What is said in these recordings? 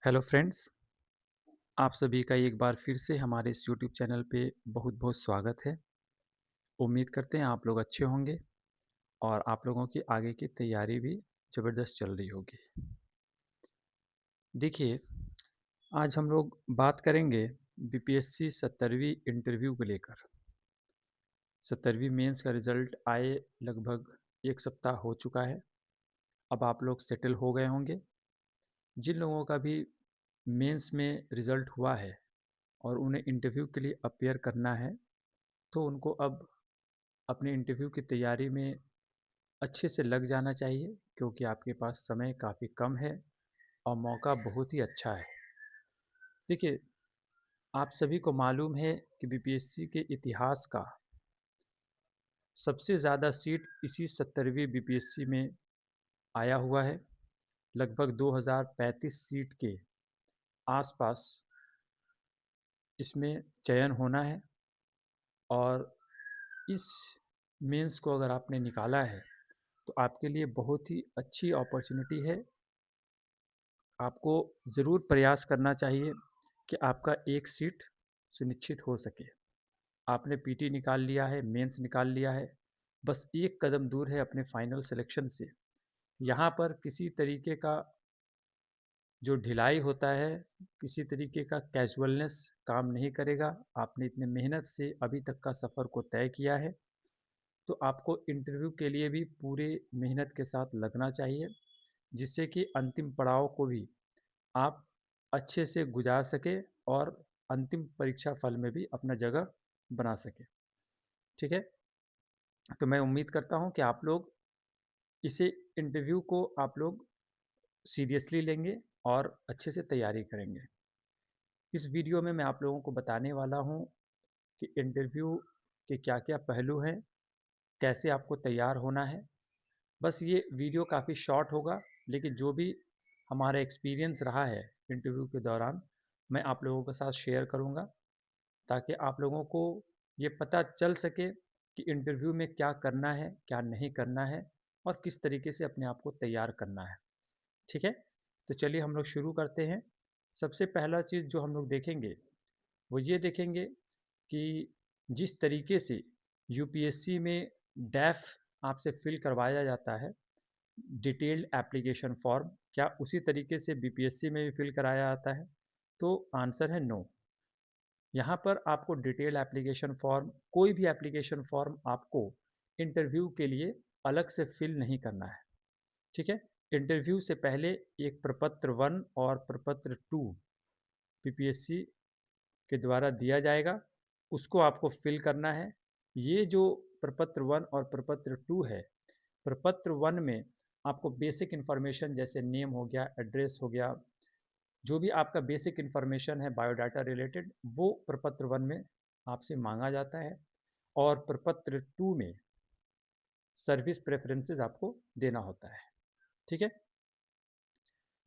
Hello friends, आप सभी का एक बार फिर से हमारे इस यूट्यूब चैनल पे बहुत-बहुत स्वागत है। उम्मीद करते हैं आप लोग अच्छे होंगे और आप लोगों की आगे की तैयारी भी ज़बरदस्त चल रही होगी। देखिए, आज हम लोग बात करेंगे बीपीएससी 17वीं इंटरव्यू को लेकर। 17वीं मेंस का रिज़ल्ट आए लगभग 1 सप्ताह हो चुका है। अब आप लोग सेटल हो गए होंगे। जिन लोगों का भी मेंस में रिज़ल्ट हुआ है और उन्हें इंटरव्यू के लिए अपीयर करना है, तो उनको अब अपने इंटरव्यू की तैयारी में अच्छे से लग जाना चाहिए क्योंकि आपके पास समय काफ़ी कम है और मौका बहुत ही अच्छा है। देखिए, आप सभी को मालूम है कि बीपीएससी के इतिहास का सबसे ज़्यादा सीट इसी 17वीं बीपीएससी में आया हुआ है। लगभग 2035 सीट के आसपास इसमें चयन होना है और इस मेंस को अगर आपने निकाला है, तो आपके लिए बहुत ही अच्छी अपॉर्चुनिटी है। आपको ज़रूर प्रयास करना चाहिए कि आपका एक सीट सुनिश्चित हो सके। आपने पीटी निकाल लिया है, मेंस निकाल लिया है, बस एक कदम दूर है अपने फाइनल सिलेक्शन से। यहाँ पर किसी तरीके का जो ढिलाई होता है, किसी तरीके का कैजुअलनेस काम नहीं करेगा। आपने इतने मेहनत से अभी तक का सफ़र को तय किया है, तो आपको इंटरव्यू के लिए भी पूरे मेहनत के साथ लगना चाहिए, जिससे कि अंतिम पड़ाव को भी आप अच्छे से गुजार सकें और अंतिम परीक्षा फल में भी अपना जगह बना सकें। ठीक है? तो मैं उम्मीद करता हूँ कि आप लोग इसे इंटरव्यू को आप लोग सीरियसली लेंगे और अच्छे से तैयारी करेंगे। इस वीडियो में मैं आप लोगों को बताने वाला हूँ कि इंटरव्यू के क्या-क्या पहलू हैं, कैसे आपको तैयार होना है। बस ये वीडियो काफ़ी शॉर्ट होगा, लेकिन जो भी हमारा एक्सपीरियंस रहा है इंटरव्यू के दौरान, मैं आप लोगों के साथ शेयर करूँगा, ताकि आप लोगों को ये पता चल सके कि इंटरव्यू में क्या करना है, क्या नहीं करना है और किस तरीके से अपने आप को तैयार करना है। ठीक है? तो चलिए हम लोग शुरू करते हैं। सबसे पहला चीज़ जो हम लोग देखेंगे, वो ये देखेंगे कि जिस तरीके से यूपीएससी में डैफ आपसे फिल करवाया जाता है, डिटेल्ड एप्लीकेशन फॉर्म, क्या उसी तरीके से बीपीएससी में भी फिल कराया जाता है? तो आंसर है नो। यहाँ पर आपको डिटेल एप्लीकेशन फॉर्म, कोई भी एप्लीकेशन फॉर्म आपको इंटरव्यू के लिए अलग से फिल नहीं करना है। ठीक है? इंटरव्यू से पहले एक प्रपत्र 1 और प्रपत्र 2 पीपीएससी के द्वारा दिया जाएगा, उसको आपको फिल करना है। ये जो प्रपत्र 1 और प्रपत्र 2 है, प्रपत्र 1 में आपको बेसिक इन्फॉर्मेशन जैसे नेम हो गया, एड्रेस हो गया, जो भी आपका बेसिक इन्फॉर्मेशन है बायोडाटा रिलेटेड, वो प्रपत्र 1 में आपसे मांगा जाता है और प्रपत्र 2 में सर्विस प्रेफरेंसेस आपको देना होता है। ठीक है?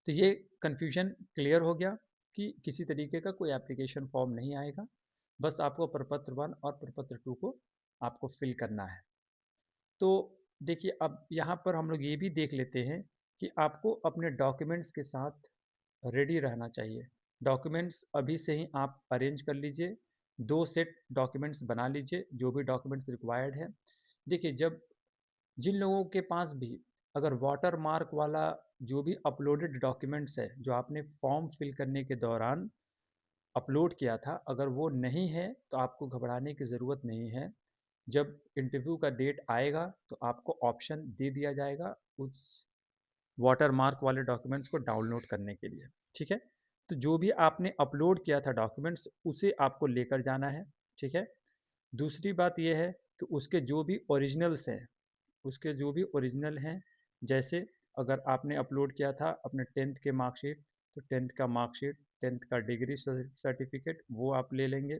तो ये कन्फ्यूजन क्लियर हो गया कि किसी तरीके का कोई एप्लीकेशन फॉर्म नहीं आएगा, बस आपको प्रपत्र 1 और प्रपत्र 2 को आपको फिल करना है। तो देखिए, अब यहाँ पर हम लोग ये भी देख लेते हैं कि आपको अपने डॉक्यूमेंट्स के साथ रेडी रहना चाहिए। डॉक्यूमेंट्स अभी से ही आप अरेंज कर लीजिए, 2 सेट डॉक्यूमेंट्स बना लीजिए, जो भी डॉक्यूमेंट्स रिक्वायर्ड है। देखिए, जब जिन लोगों के पास भी अगर वाटर मार्क वाला जो भी अपलोडेड डॉक्यूमेंट्स है, जो आपने फॉर्म फिल करने के दौरान अपलोड किया था, अगर वो नहीं है, तो आपको घबराने की ज़रूरत नहीं है। जब इंटरव्यू का डेट आएगा, तो आपको ऑप्शन दे दिया जाएगा उस वाटर मार्क वाले डॉक्यूमेंट्स को डाउनलोड करने के लिए। ठीक है? तो जो भी आपने अपलोड किया था डॉक्यूमेंट्स, उसे आपको लेकर जाना है। ठीक है? दूसरी बात ये है कि उसके जो भी ओरिजिनल्स हैं, उसके जो भी ओरिजिनल हैं, जैसे अगर आपने अपलोड किया था अपने 10th के मार्कशीट, तो 10th का मार्कशीट, 10th का डिग्री सर्टिफिकेट, वो आप ले लेंगे।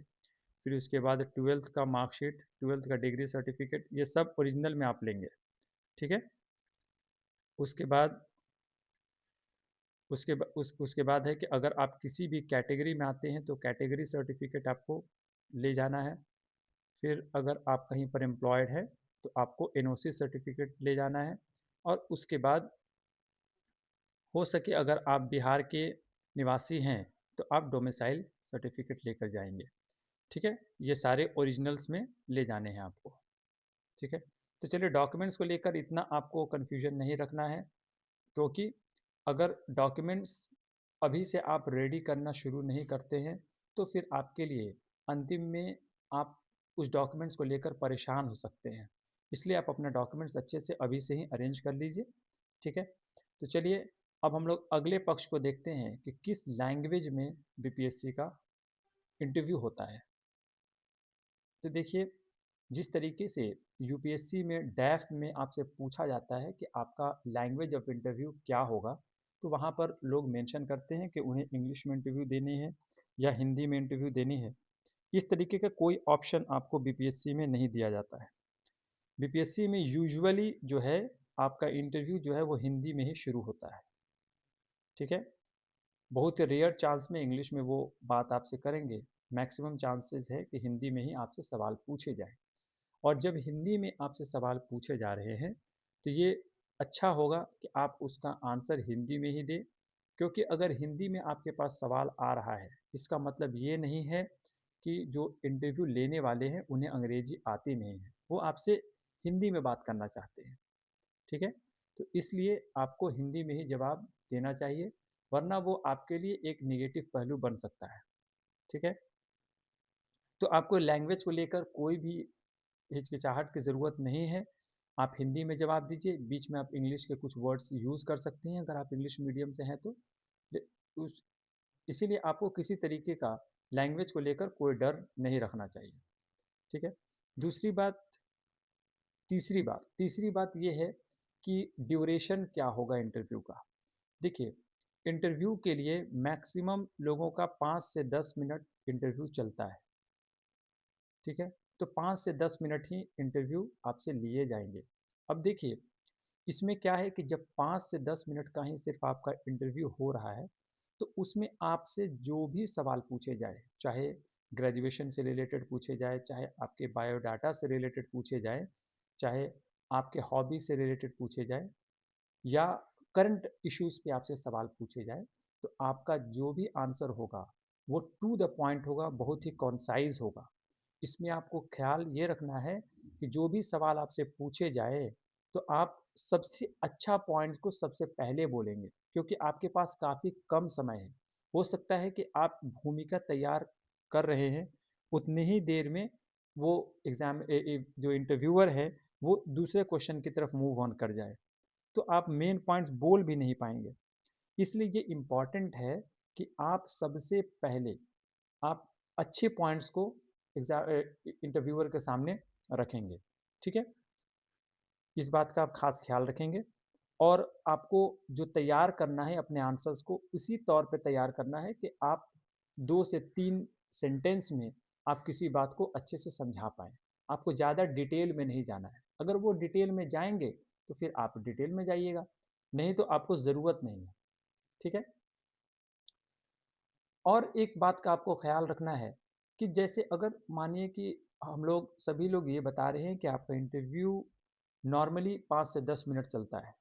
फिर उसके बाद 12th का मार्कशीट, 12th का डिग्री सर्टिफिकेट, ये सब ओरिजिनल में आप लेंगे। ठीक है? उसके बाद उसके बाद है कि अगर आप किसी भी कैटेगरी में आते हैं, तो कैटेगरी सर्टिफिकेट आपको ले जाना है। फिर अगर आप कहीं पर एम्प्लॉयड हैं, तो आपको एनओसी सर्टिफिकेट ले जाना है और उसके बाद हो सके अगर आप बिहार के निवासी हैं तो आप डोमिसाइल सर्टिफिकेट लेकर जाएंगे। ठीक है, ये सारे ओरिजिनल्स में ले जाने हैं आपको। ठीक है, तो चलिए डॉक्यूमेंट्स को लेकर इतना आपको कन्फ्यूजन नहीं रखना है, क्योंकि अगर डॉक्यूमेंट्स अभी से आप रेडी करना शुरू नहीं करते हैं तो फिर आपके लिए अंतिम में आप उस डॉक्यूमेंट्स को लेकर परेशान हो सकते हैं। इसलिए आप अपना डॉक्यूमेंट्स अच्छे से अभी से ही अरेंज कर लीजिए। ठीक है, तो चलिए अब हम लोग अगले पक्ष को देखते हैं कि किस लैंग्वेज में बीपीएससी का इंटरव्यू होता है। तो देखिए, जिस तरीके से यूपीएससी में डैफ में आपसे पूछा जाता है कि आपका लैंग्वेज ऑफ इंटरव्यू क्या होगा, तो वहाँ पर लोग मेंशन करते हैं कि उन्हें इंग्लिश में इंटरव्यू देनी है या हिंदी में इंटरव्यू देनी है। इस तरीके का कोई ऑप्शन आपको बीपीएससी में नहीं दिया जाता है। बीपीएससी में यूजुअली जो है आपका इंटरव्यू जो है वो हिंदी में ही शुरू होता है। ठीक है, बहुत रेयर चांस में इंग्लिश में वो बात आपसे करेंगे। मैक्सिमम चांसेस है कि हिंदी में ही आपसे सवाल पूछे जाएँ। और जब हिंदी में आपसे सवाल पूछे जा रहे हैं तो ये अच्छा होगा कि आप उसका आंसर हिंदी में ही दें, क्योंकि अगर हिंदी में आपके पास सवाल आ रहा है इसका मतलब ये नहीं है कि जो इंटरव्यू लेने वाले हैं उन्हें अंग्रेजी आती नहीं है, वो आपसे हिंदी में बात करना चाहते हैं। ठीक है, तो इसलिए आपको हिंदी में ही जवाब देना चाहिए, वरना वो आपके लिए एक निगेटिव पहलू बन सकता है। ठीक है, तो आपको लैंग्वेज को लेकर कोई भी हिचकिचाहट की ज़रूरत नहीं है। आप हिंदी में जवाब दीजिए, बीच में आप इंग्लिश के कुछ वर्ड्स यूज़ कर सकते हैं अगर आप इंग्लिश मीडियम से हैं तो। ले उस इसीलिए आपको किसी तरीके का लैंग्वेज को लेकर कोई डर नहीं रखना चाहिए। ठीक है? दूसरी बात तीसरी बात ये है कि ड्यूरेशन क्या होगा इंटरव्यू का। देखिए, इंटरव्यू के लिए मैक्सिमम लोगों का 5 से 10 मिनट इंटरव्यू चलता है। ठीक है? तो 5 से 10 मिनट ही इंटरव्यू आपसे लिए जाएँगे। अब देखिए, इसमें क्या है कि जब 5 से 10 मिनट का ही सिर्फ़ आपका इंटरव्यू हो रहा है, तो उसमें आपसे जो भी सवाल पूछे जाएँ, चाहे ग्रेजुएशन से रिलेटेड पूछे जाएँ, चाहे आपके बायोडाटा से रिलेटेड पूछे जाएँ, चाहे आपके हॉबी से रिलेटेड पूछे जाएँ या करंट इश्यूज़ पे आपसे सवाल पूछे जाएँ, तो आपका जो भी आंसर होगा, वो टू द पॉइंट होगा, बहुत ही कॉन्साइज़ होगा। इसमें आपको ख़्याल ये रखना है कि जो भी सवाल आपसे पूछे जाए, तो आप सबसे अच्छा पॉइंट को सबसे पहले बोलेंगे, क्योंकि आपके पास काफ़ी कम समय है। हो सकता है कि आप भूमिका तैयार कर रहे हैं, उतनी ही देर में वो जो इंटरव्यूअर है, वो दूसरे क्वेश्चन की तरफ मूव ऑन कर जाए। तो आप मेन पॉइंट्स बोल भी नहीं पाएँगे। इसलिए ये इम्पॉर्टेंट है कि आप सबसे पहले आप अच्छे पॉइंट्स को इंटरव्यूअर के सामने रखेंगे। ठीक है, इस बात का आप खास ख्याल रखेंगे और आपको जो तैयार करना है अपने आंसर्स को उसी तौर पे तैयार करना है कि आप 2 से 3 सेंटेंस में आप किसी बात को अच्छे से समझा पाएँ। आपको ज़्यादा डिटेल में नहीं जाना है। अगर वो डिटेल में जाएँगे तो फिर आप डिटेल में जाइएगा, नहीं तो आपको ज़रूरत नहीं है। ठीक है? और एक बात का आपको ख़्याल रखना है कि जैसे अगर मानिए कि हम लोग सभी लोग ये बता रहे हैं कि आपका इंटरव्यू नॉर्मली 5 से 10 मिनट चलता है।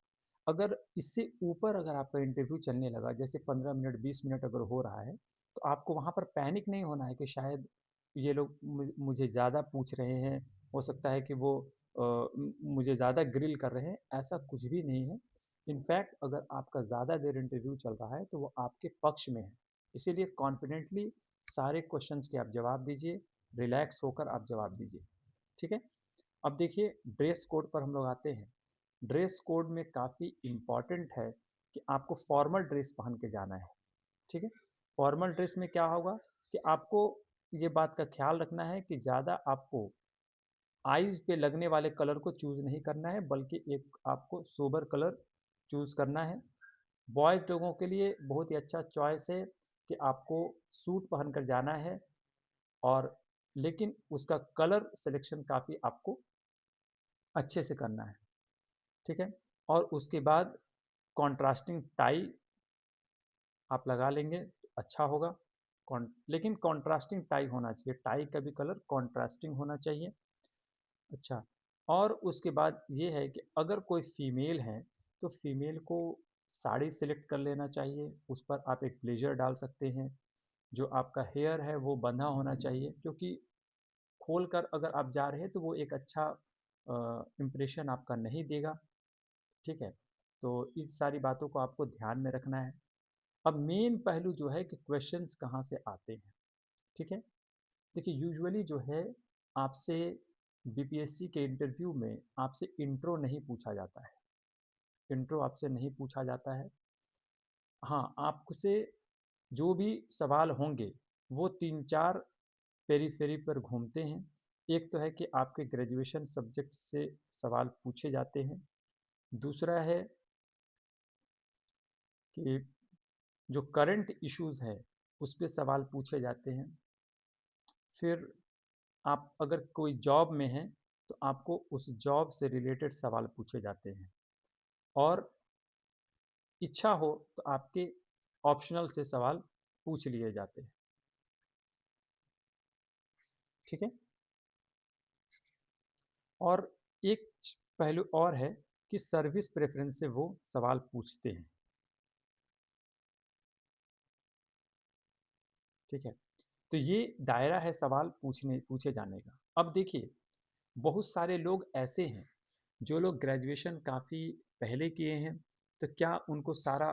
अगर इससे ऊपर अगर आपका इंटरव्यू चलने लगा, जैसे 15 मिनट, 20 मिनट अगर हो रहा है, तो आपको वहाँ पर पैनिक नहीं होना है कि शायद ये लोग मुझे ज़्यादा पूछ रहे हैं, हो सकता है कि वो मुझे ज़्यादा ग्रिल कर रहे हैं, ऐसा कुछ भी नहीं है। इनफैक्ट अगर आपका ज़्यादा देर इंटरव्यू चल रहा है, तो वो आपके पक्ष में है। इसीलिए कॉन्फिडेंटली सारे क्वेश्चंस के आप जवाब दीजिए, रिलैक्स होकर आप जवाब दीजिए। ठीक है? अब देखिए, ड्रेस कोड पर हम लोग आते हैं। ड्रेस कोड में काफ़ी इम्पॉर्टेंट है कि आपको फॉर्मल ड्रेस पहन के जाना है। ठीक है, फॉर्मल ड्रेस में क्या होगा कि आपको ये बात का ख्याल रखना है कि ज़्यादा आपको आईज़ पे लगने वाले कलर को चूज़ नहीं करना है, बल्कि एक आपको सोबर कलर चूज़ करना है। बॉयज़ लोगों के लिए बहुत ही अच्छा चॉइस है कि आपको सूट पहन कर जाना है, और लेकिन उसका कलर सिलेक्शन काफ़ी आपको अच्छे से करना है। ठीक है, और उसके बाद कॉन्ट्रास्टिंग टाई आप लगा लेंगे तो अच्छा होगा। लेकिन कॉन्ट्रास्टिंग टाई होना चाहिए, टाई का भी कलर कॉन्ट्रास्टिंग होना चाहिए। अच्छा, और उसके बाद ये है कि अगर कोई फीमेल है तो फीमेल को साड़ी सिलेक्ट कर लेना चाहिए, उस पर आप एक ब्लेजर डाल सकते हैं। जो आपका हेयर है वो बंधा होना चाहिए, क्योंकि खोल कर अगर आप जा रहे हैं तो वो एक अच्छा इम्प्रेशन आपका नहीं देगा। ठीक है, तो इस सारी बातों को आपको ध्यान में रखना है। अब मेन पहलू जो है कि क्वेश्चंस कहाँ से आते हैं। ठीक है, देखिए यूजुअली जो है आपसे बीपीएससी के इंटरव्यू में आपसे इंट्रो नहीं पूछा जाता है। इंट्रो आपसे नहीं पूछा जाता है। हाँ, आपसे जो भी सवाल होंगे वो तीन चार पेरीफेरी पर घूमते हैं। एक तो है कि आपके ग्रेजुएशन सब्जेक्ट से सवाल पूछे जाते हैं। दूसरा है कि जो करंट इश्यूज़ है उस पे सवाल पूछे जाते हैं। फिर आप अगर कोई जॉब में हैं तो आपको उस जॉब से रिलेटेड सवाल पूछे जाते हैं। और इच्छा हो तो आपके ऑप्शनल से सवाल पूछ लिए जाते हैं। ठीक है, और एक पहलू और है कि सर्विस प्रेफरेंस से वो सवाल पूछते हैं। ठीक है, तो ये दायरा है सवाल पूछे जाने का। अब देखिए, बहुत सारे लोग ऐसे हैं जो लोग ग्रेजुएशन काफ़ी पहले किए हैं, तो क्या उनको सारा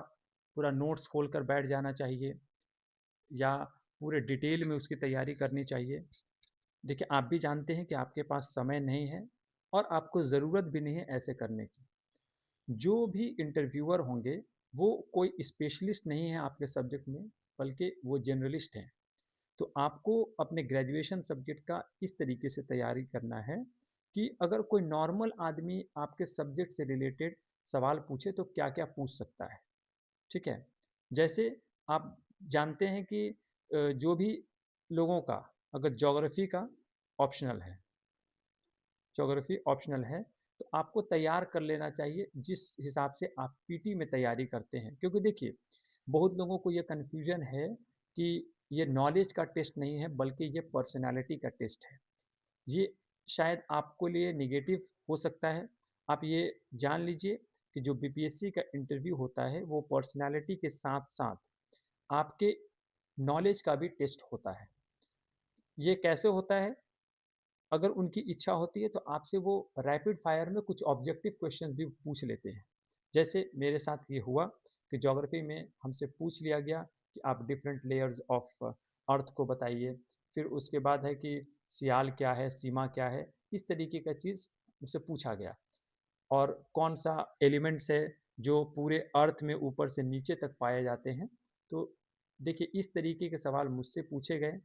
पूरा नोट्स खोल कर बैठ जाना चाहिए या पूरे डिटेल में उसकी तैयारी करनी चाहिए? देखिए, आप भी जानते हैं कि आपके पास समय नहीं है और आपको ज़रूरत भी नहीं है ऐसे करने की। जो भी इंटरव्यूअर होंगे वो कोई स्पेशलिस्ट नहीं है आपके सब्जेक्ट में, बल्कि वो जनरलिस्ट हैं। तो आपको अपने ग्रेजुएशन सब्जेक्ट का इस तरीके से तैयारी करना है कि अगर कोई नॉर्मल आदमी आपके सब्जेक्ट से रिलेटेड सवाल पूछे तो क्या-क्या पूछ सकता है। ठीक है? जैसे आप जानते हैं कि जो भी लोगों का अगर ज्योग्राफी ऑप्शनल है, तो आपको तैयार कर लेना चाहिए जिस हिसाब से आप पीटी में तैयारी करते हैं। क्योंकि देखिए, बहुत लोगों को ये कन्फ्यूज़न है कि ये नॉलेज का टेस्ट नहीं है बल्कि ये पर्सनैलिटी का टेस्ट है। ये शायद आपके लिए नेगेटिव हो सकता है। आप ये जान लीजिए कि जो बीपीएससी का इंटरव्यू होता है वो पर्सनैलिटी के साथ-साथ आपके नॉलेज का भी टेस्ट होता है। ये कैसे होता है? अगर उनकी इच्छा होती है तो आपसे वो रैपिड फायर में कुछ ऑब्जेक्टिव क्वेश्चन भी पूछ लेते हैं। जैसे मेरे साथ ये हुआ कि ज्योग्राफी में हमसे पूछ लिया गया कि आप डिफरेंट लेयर्स ऑफ अर्थ को बताइए। फिर उसके बाद है कि सियाल क्या है, सीमा क्या है, इस तरीके का चीज़ मुझसे पूछा गया। और कौन सा एलिमेंट्स है जो पूरे अर्थ में ऊपर से नीचे तक पाए जाते हैं। तो देखिए, इस तरीके के सवाल मुझसे पूछे गए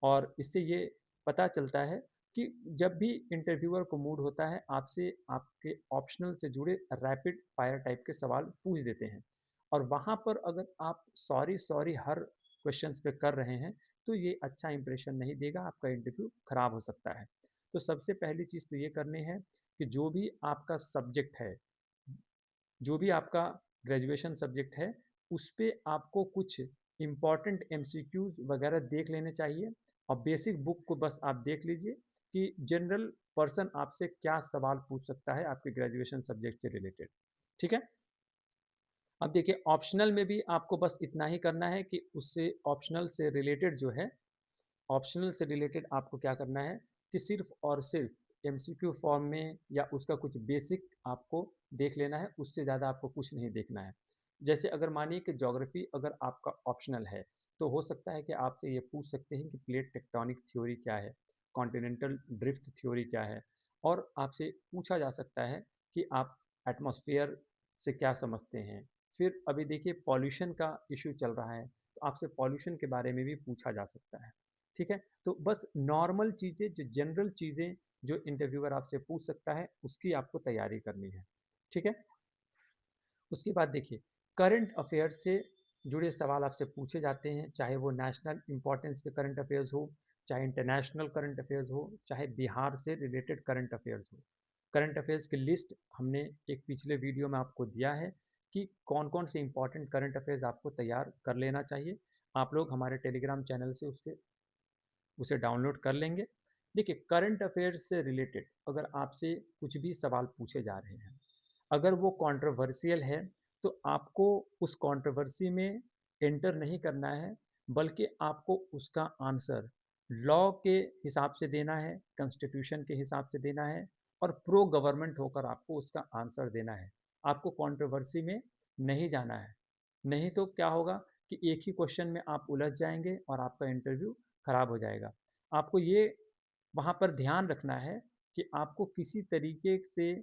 और इससे ये पता चलता है कि जब भी इंटरव्यूअर को मूड होता है आपसे आपके ऑप्शनल से जुड़े रैपिड फायर टाइप के सवाल पूछ देते हैं। और वहाँ पर अगर आप सॉरी सॉरी हर क्वेश्चंस पे कर रहे हैं तो ये अच्छा इंप्रेशन नहीं देगा, आपका इंटरव्यू खराब हो सकता है। तो सबसे पहली चीज़ तो ये करनी है कि जो भी आपका सब्जेक्ट है, जो भी आपका ग्रेजुएशन सब्जेक्ट है, उस पे आपको कुछ इम्पॉर्टेंट एमसीक्यूज़ वगैरह देख लेने चाहिए। और बेसिक बुक को बस आप देख लीजिए कि जनरल पर्सन आपसे क्या सवाल पूछ सकता है आपके ग्रेजुएशन सब्जेक्ट से रिलेटेड। ठीक है? अब देखिए, ऑप्शनल में भी आपको बस इतना ही करना है कि उससे ऑप्शनल से रिलेटेड जो है, ऑप्शनल से रिलेटेड आपको क्या करना है कि सिर्फ और सिर्फ एमसीक्यू फॉर्म में या उसका कुछ बेसिक आपको देख लेना है, उससे ज़्यादा आपको कुछ नहीं देखना है। जैसे अगर मानिए कि ज्योग्राफी अगर आपका ऑप्शनल है, तो हो सकता है कि आपसे ये पूछ सकते हैं कि प्लेट टेक्टोनिक थ्योरी क्या है, कॉन्टिनेंटल ड्रिफ्ट थ्योरी क्या है। और आपसे पूछा जा सकता है कि आप एटमॉस्फेयर से क्या समझते हैं। फिर अभी देखिए, पॉल्यूशन का इशू चल रहा है, तो आपसे पॉल्यूशन के बारे में भी पूछा जा सकता है। ठीक है, तो बस नॉर्मल चीज़ें, जो जनरल चीज़ें जो इंटरव्यूअर आपसे पूछ सकता है उसकी आपको तैयारी करनी है। ठीक है, उसके बाद देखिए, करंट अफेयर्स से जुड़े सवाल आपसे पूछे जाते हैं, चाहे वो नेशनल इंपॉर्टेंस के करंट अफेयर्स हो, चाहे इंटरनेशनल करंट अफेयर्स हो, चाहे बिहार से रिलेटेड करंट अफेयर्स हो। करंट अफेयर्स की लिस्ट हमने एक पिछले वीडियो में आपको दिया है कि कौन कौन से इंपॉर्टेंट करंट अफेयर्स आपको तैयार कर लेना चाहिए। आप लोग हमारे टेलीग्राम चैनल से उसके उसे डाउनलोड कर लेंगे। देखिए, करंट अफेयर्स से रिलेटेड अगर आपसे कुछ भी सवाल पूछे जा रहे हैं, अगर वो कंट्रोवर्शियल है तो आपको उस कंट्रोवर्सी में एंटर नहीं करना है, बल्कि आपको उसका आंसर लॉ के हिसाब से देना है, कॉन्स्टिट्यूशन के हिसाब से देना है और प्रो गवर्नमेंट होकर आपको उसका आंसर देना है। आपको कंट्रोवर्सी में नहीं जाना है। नहीं तो क्या होगा कि एक ही क्वेश्चन में आप उलझ जाएँगे और आपका इंटरव्यू खराब हो जाएगा। आपको ये वहाँ पर ध्यान रखना है कि आपको किसी तरीके से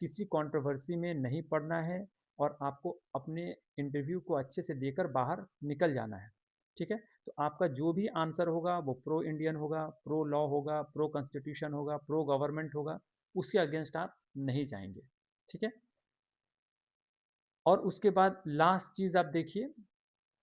किसी कंट्रोवर्सी में नहीं पड़ना है और आपको अपने इंटरव्यू को अच्छे से देकर बाहर निकल जाना है। ठीक है? तो आपका जो भी आंसर होगा वो प्रो इंडियन होगा, प्रो लॉ होगा, प्रो कॉन्स्टिट्यूशन होगा, प्रो गवर्नमेंट होगा, उसके अगेंस्ट आप नहीं जाएँगे। ठीक है? और उसके बाद लास्ट चीज़ आप देखिए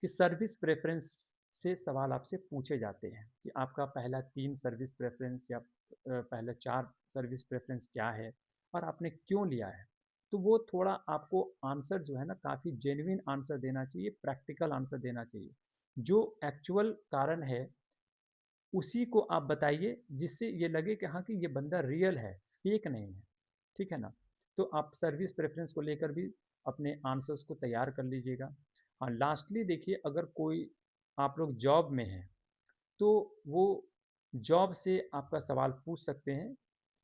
कि सर्विस प्रेफ़रेंस से सवाल आपसे पूछे जाते हैं कि आपका पहला 3 सर्विस प्रेफ़रेंस या पहले 4 सर्विस प्रेफ़रेंस क्या है और आपने क्यों लिया है? तो वो थोड़ा आपको आंसर जो है ना काफ़ी जेन्युइन आंसर देना चाहिए, प्रैक्टिकल आंसर देना चाहिए। जो एक्चुअल कारण है उसी को आप बताइए जिससे ये लगे कि हाँ कि ये बंदा रियल है, फेक नहीं है। ठीक है ना? तो आप सर्विस प्रेफ़रेंस को लेकर भी अपने आंसर्स को तैयार कर लीजिएगा। हाँ, लास्टली देखिए अगर कोई आप लोग जॉब में हैं, तो वो जॉब से आपका सवाल पूछ सकते हैं।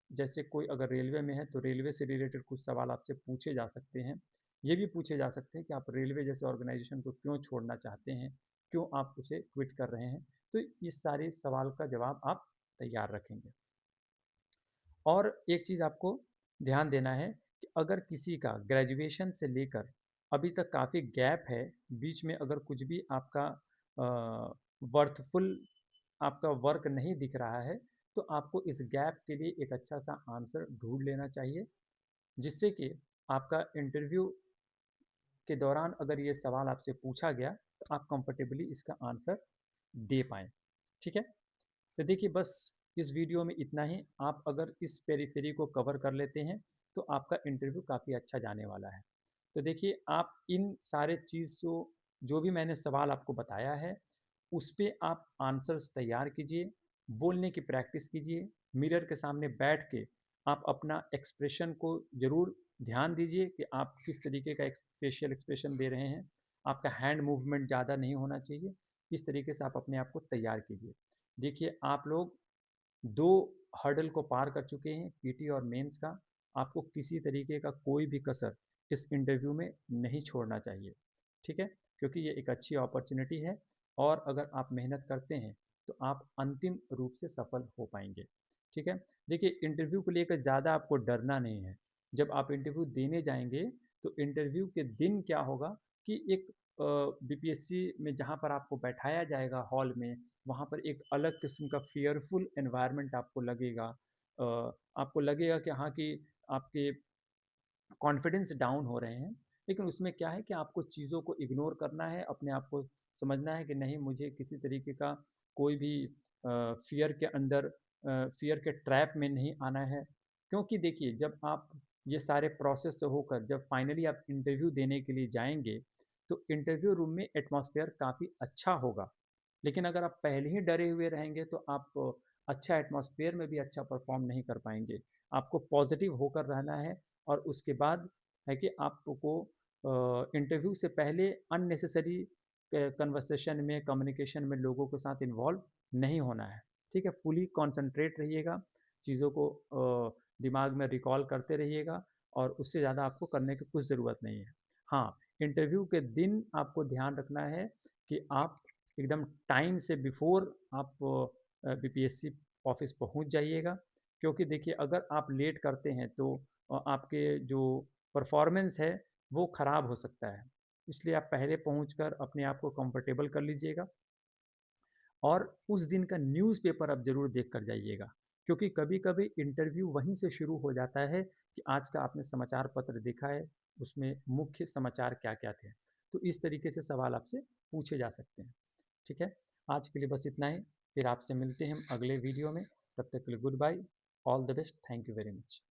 जैसे कोई अगर रेलवे में है, तो रेलवे से रिलेटेड कुछ सवाल आपसे पूछे जा सकते हैं। ये भी पूछे जा सकते हैं कि आप रेलवे जैसे ऑर्गेनाइज़ेशन को क्यों छोड़ना चाहते हैं? क्यों आप उसे क्विट कर रहे हैं? तो इस सारे सवाल का जवाब आप तैयार रखेंगे। और एक चीज़ आपको ध्यान देना है कि अगर किसी का ग्रेजुएशन से लेकर अभी तक काफ़ी गैप है, बीच में अगर कुछ भी आपका वर्थफुल आपका वर्क नहीं दिख रहा है, तो आपको इस गैप के लिए एक अच्छा सा आंसर ढूँढ लेना चाहिए, जिससे कि आपका इंटरव्यू के दौरान अगर ये सवाल आपसे पूछा गया, तो आप कंफर्टेबली इसका आंसर दे पाएँ। ठीक है? तो देखिए बस इस वीडियो में इतना ही। आप अगर इस पेरीफेरी को कवर कर लेते हैं तो आपका इंटरव्यू काफ़ी अच्छा जाने वाला है। तो देखिए आप इन सारे चीज़ों जो भी मैंने सवाल आपको बताया है उस पे आप आंसर्स तैयार कीजिए, बोलने की प्रैक्टिस कीजिए, मिरर के सामने बैठ के आप अपना एक्सप्रेशन को ज़रूर ध्यान दीजिए कि आप किस तरीके का फेशियल एक्सप्रेशन दे रहे हैं। आपका हैंड मूवमेंट ज़्यादा नहीं होना चाहिए। इस तरीके से आप अपने आप को तैयार कीजिए। देखिए आप लोग 2 हर्डल को पार कर चुके हैं, पीटी और मेंस का। आपको किसी तरीके का कोई भी कसर इस इंटरव्यू में नहीं छोड़ना चाहिए, ठीक है? क्योंकि ये एक अच्छी अपॉर्च्युनिटी है और अगर आप मेहनत करते हैं, तो आप अंतिम रूप से सफल हो पाएँगे, ठीक है? देखिए इंटरव्यू को लेकर ज़्यादा आपको डरना नहीं है। जब आप इंटरव्यू देने जाएँगे, तो इंटरव्यू के दिन क्या होगा कि एक बीपीएससी में जहाँ पर आपको बैठाया जाएगा हॉल में, वहाँ पर एक अलग किस्म का फ़ियरफुल एनवायरनमेंट आपको लगेगा। अ, आपको लगेगा कि हाँ कि आपके कॉन्फिडेंस डाउन हो रहे हैं, लेकिन उसमें क्या है कि आपको चीज़ों को इग्नोर करना है, अपने आप को समझना है कि नहीं मुझे किसी तरीके का कोई भी फ़ियर के अंदर फ़ियर के ट्रैप में नहीं आना है। क्योंकि देखिए जब आप ये सारे प्रोसेस से होकर जब फाइनली आप इंटरव्यू देने के लिए जाएँगे, तो इंटरव्यू रूम में एटमॉस्फेयर काफ़ी अच्छा होगा। लेकिन अगर आप पहले ही डरे हुए रहेंगे तो आप अच्छा एटमॉस्फेयर में भी अच्छा परफ़ॉर्म नहीं कर पाएँगे। आपको पॉज़िटिव होकर रहना है और उसके बाद है कि आपको इंटरव्यू से पहले अननेसेसरी कन्वर्सेशन में, कम्युनिकेशन में लोगों के साथ इन्वॉल्व नहीं होना है। ठीक है? फुली कॉन्संट्रेट रहिएगा, चीज़ों को दिमाग में रिकॉल करते रहिएगा और उससे ज़्यादा आपको करने की कुछ ज़रूरत नहीं है। हाँ, इंटरव्यू के दिन आपको ध्यान रखना है कि आप एकदम टाइम से बिफ़ोर आप बीपीएससी ऑफ़िस पहुँच जाइएगा, क्योंकि देखिए अगर आप लेट करते हैं तो आपके जो परफ़ॉर्मेंस है वो ख़राब हो सकता है। इसलिए आप पहले पहुँचकर अपने आप को कंफर्टेबल कर लीजिएगा और उस दिन का न्यूज़पेपर आप ज़रूर देख कर जाइएगा, क्योंकि कभी-कभी इंटरव्यू वहीं से शुरू हो जाता है कि आज का आपने समाचार पत्र देखा है, उसमें मुख्य समाचार क्या-क्या थे। तो इस तरीके से सवाल आपसे पूछे जा सकते हैं। ठीक है? आज के लिए बस इतना ही, फिर आपसे मिलते हैं हम अगले वीडियो में। तब तक के लिए good bye, all the best, thank you very much.